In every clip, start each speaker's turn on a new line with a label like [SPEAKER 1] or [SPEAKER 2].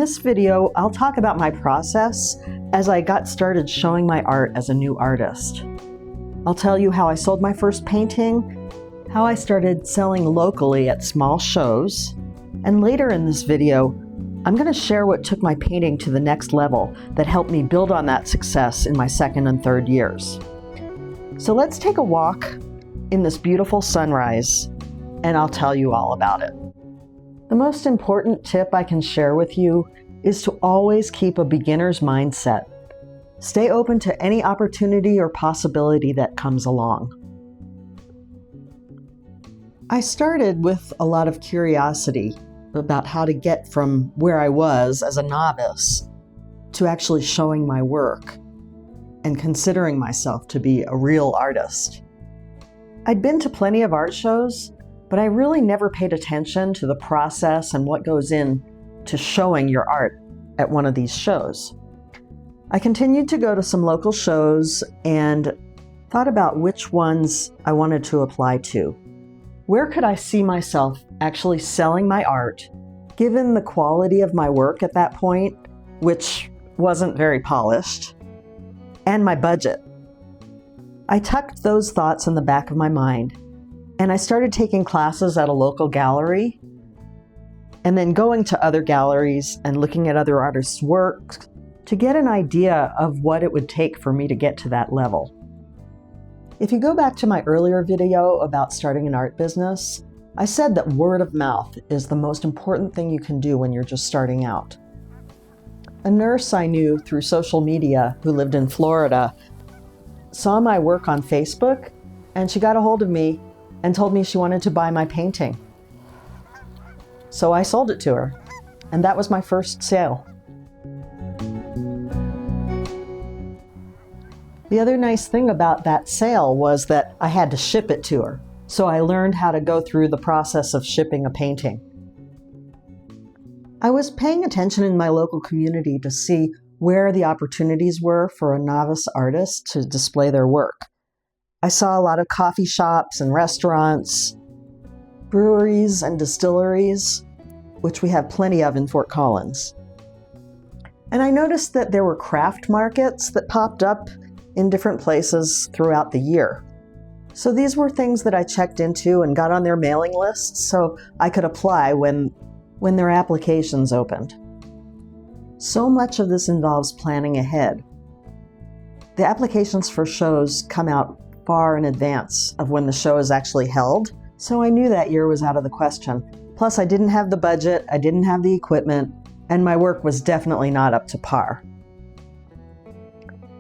[SPEAKER 1] this video, I'll talk about my process as I got started showing my art as a new artist. I'll tell you how I sold my first painting, how I started selling locally at small shows, and later in this video, I'm going to share what took my painting to the next level that helped me build on that success in my second and third years. So let's take a walk in this beautiful sunrise, and I'll tell you all about it. The most important tip I can share with you is to always keep a beginner's mindset. Stay open to any opportunity or possibility that comes along. I started with a lot of curiosity about how to get from where I was as a novice to actually showing my work and considering myself to be a real artist. I'd been to plenty of art shows, but I really never paid attention to the process and what goes in to showing your art at one of these shows. I continued to go to some local shows and thought about which ones I wanted to apply to. Where could I see myself actually selling my art, given the quality of my work at that point, which wasn't very polished, and my budget? I tucked those thoughts in the back of my mind, and I started taking classes at a local gallery, and then going to other galleries and looking at other artists' work to get an idea of what it would take for me to get to that level. If you go back to my earlier video about starting an art business, I said that word of mouth is the most important thing you can do when you're just starting out. A nurse I knew through social media who lived in Florida saw my work on Facebook, and she got a hold of me and told me she wanted to buy my painting. So I sold it to her, and that was my first sale. The other nice thing about that sale was that I had to ship it to her, so I learned how to go through the process of shipping a painting. I was paying attention in my local community to see where the opportunities were for a novice artist to display their work. I saw a lot of coffee shops and restaurants, breweries and distilleries, which we have plenty of in Fort Collins. And I noticed that there were craft markets that popped up in different places throughout the year. So these were things that I checked into and got on their mailing lists so I could apply when their applications opened. So much of this involves planning ahead. The applications for shows come out far in advance of when the show is actually held, so I knew that year was out of the question. Plus, I didn't have the budget, I didn't have the equipment, and my work was definitely not up to par.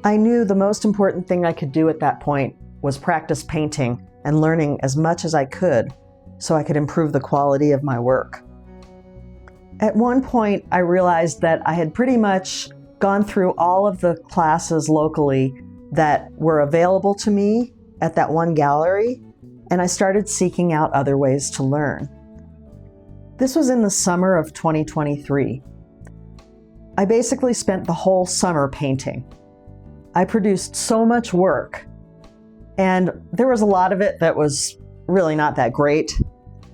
[SPEAKER 1] I knew the most important thing I could do at that point was practice painting and learning as much as I could so I could improve the quality of my work. At one point, I realized that I had pretty much gone through all of the classes locally that were available to me at that one gallery, and I started seeking out other ways to learn. This was in the summer of 2023. I basically spent the whole summer painting. I produced so much work, and there was a lot of it that was really not that great,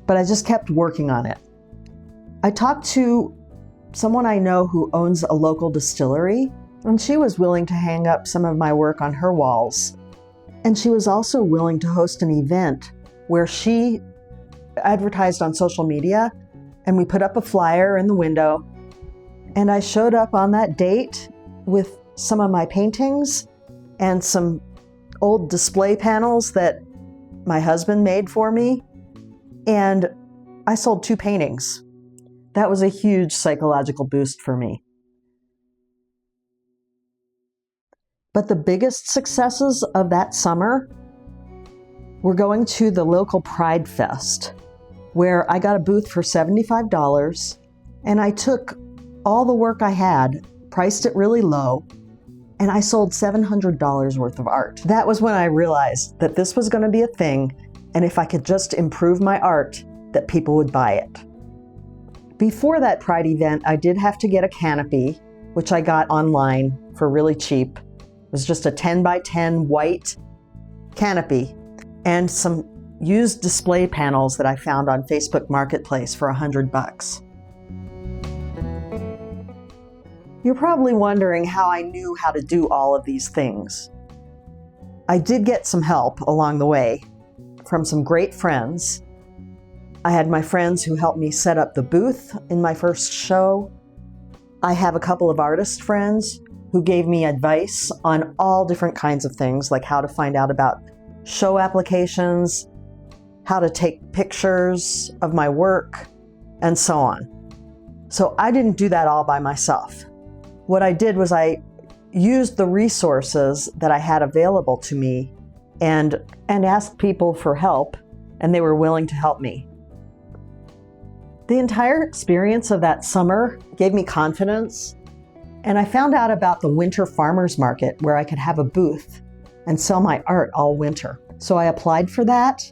[SPEAKER 1] but I just kept working on it. I talked to someone I know who owns a local distillery, and she was willing to hang up some of my work on her walls. And she was also willing to host an event where she advertised on social media, and we put up a flyer in the window, and I showed up on that date with some of my paintings and some old display panels that my husband made for me, and I sold 2 paintings. That was a huge psychological boost for me. But the biggest successes of that summer were going to the local Pride Fest, where I got a booth for $75, and I took all the work I had, priced it really low, and I sold $700 worth of art. That was when I realized that this was going to be a thing, and if I could just improve my art, that people would buy it. Before that Pride event, I did have to get a canopy, which I got online for really cheap. It was just a 10 by 10 white canopy and some used display panels that I found on Facebook Marketplace for $100. You're probably wondering how I knew how to do all of these things. I did get some help along the way from some great friends. I had my friends who helped me set up the booth in my first show. I have a couple of artist friends who gave me advice on all different kinds of things, like how to find out about show applications, how to take pictures of my work, and so on. So I didn't do that all by myself. What I did was I used the resources that I had available to me and asked people for help, and they were willing to help me. The entire experience of that summer gave me confidence, and I found out about the winter farmers market where I could have a booth and sell my art all winter. So I applied for that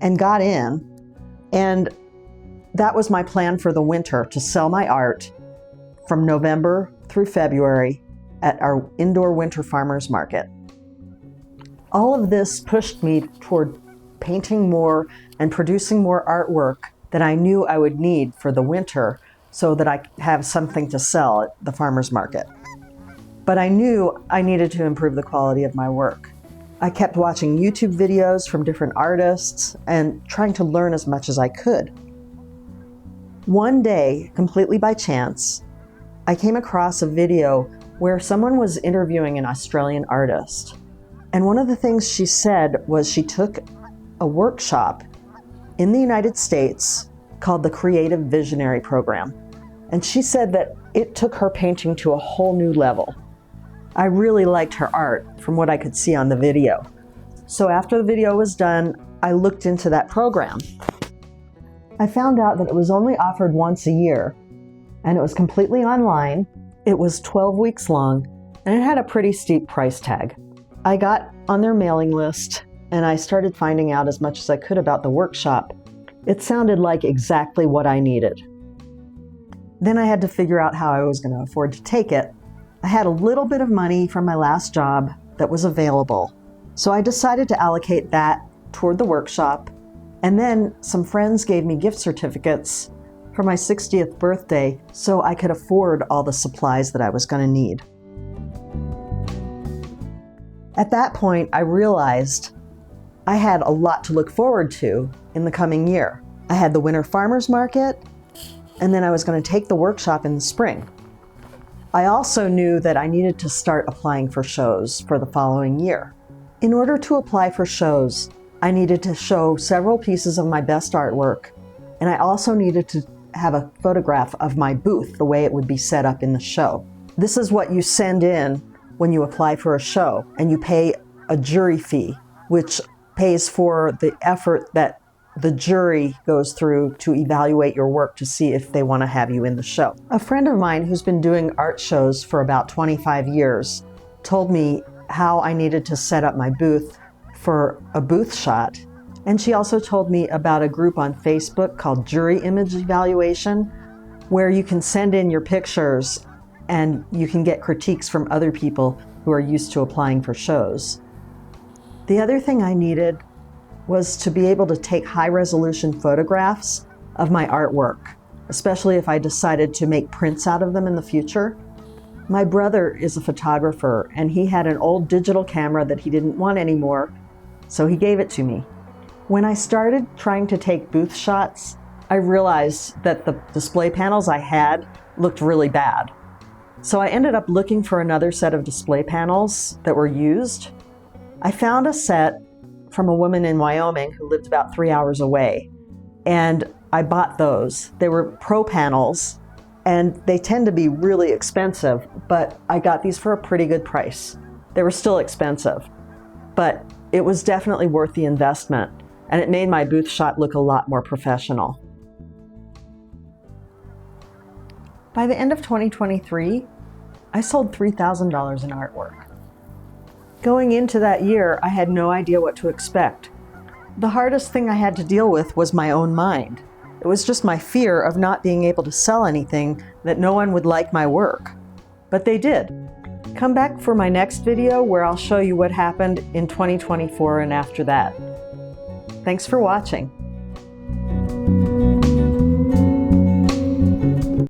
[SPEAKER 1] and got in, and that was my plan for the winter, to sell my art from November through February at our indoor winter farmers market. All of this pushed me toward painting more and producing more artwork that I knew I would need for the winter so that I have something to sell at the farmers market. But I knew I needed to improve the quality of my work. I kept watching YouTube videos from different artists and trying to learn as much as I could. One day, completely by chance, I came across a video where someone was interviewing an Australian artist. And one of the things she said was she took a workshop in the United States called the Creative Visionary Program. And she said that it took her painting to a whole new level. I really liked her art from what I could see on the video. So after the video was done, I looked into that program. I found out that it was only offered once a year, and it was completely online. It was 12 weeks long, and it had a pretty steep price tag. I got on their mailing list, and I started finding out as much as I could about the workshop. It sounded like exactly what I needed. Then I had to figure out how I was going to afford to take it. I had a little bit of money from my last job that was available, so I decided to allocate that toward the workshop, and then some friends gave me gift certificates for my 60th birthday so I could afford all the supplies that I was going to need. At that point, I realized I had a lot to look forward to in the coming year. I had the winter farmers market, and then I was going to take the workshop in the spring. I also knew that I needed to start applying for shows for the following year. In order to apply for shows, I needed to show several pieces of my best artwork, and I also needed to have a photograph of my booth, the way it would be set up in the show. This is what you send in when you apply for a show, and you pay a jury fee, which pays for the effort that the jury goes through to evaluate your work to see if they want to have you in the show. A friend of mine who's been doing art shows for about 25 years told me how I needed to set up my booth for a booth shot. And she also told me about a group on Facebook called Jury Image Evaluation, where you can send in your pictures and you can get critiques from other people who are used to applying for shows. The other thing I needed was to be able to take high-resolution photographs of my artwork, especially if I decided to make prints out of them in the future. My brother is a photographer, and he had an old digital camera that he didn't want anymore, so he gave it to me. When I started trying to take booth shots, I realized that the display panels I had looked really bad. So I ended up looking for another set of display panels that were used. I found a set from a woman in Wyoming who lived about 3 hours away, and I bought those. They were pro panels, and they tend to be really expensive, but I got these for a pretty good price. They were still expensive, but it was definitely worth the investment, and it made my booth shot look a lot more professional. By the end of 2023, I sold $3,000 in artwork. Going into that year, I had no idea what to expect. The hardest thing I had to deal with was my own mind. It was just my fear of not being able to sell anything, that no one would like my work. But they did. Come back for my next video where I'll show you what happened in 2024 and after that. Thanks for watching.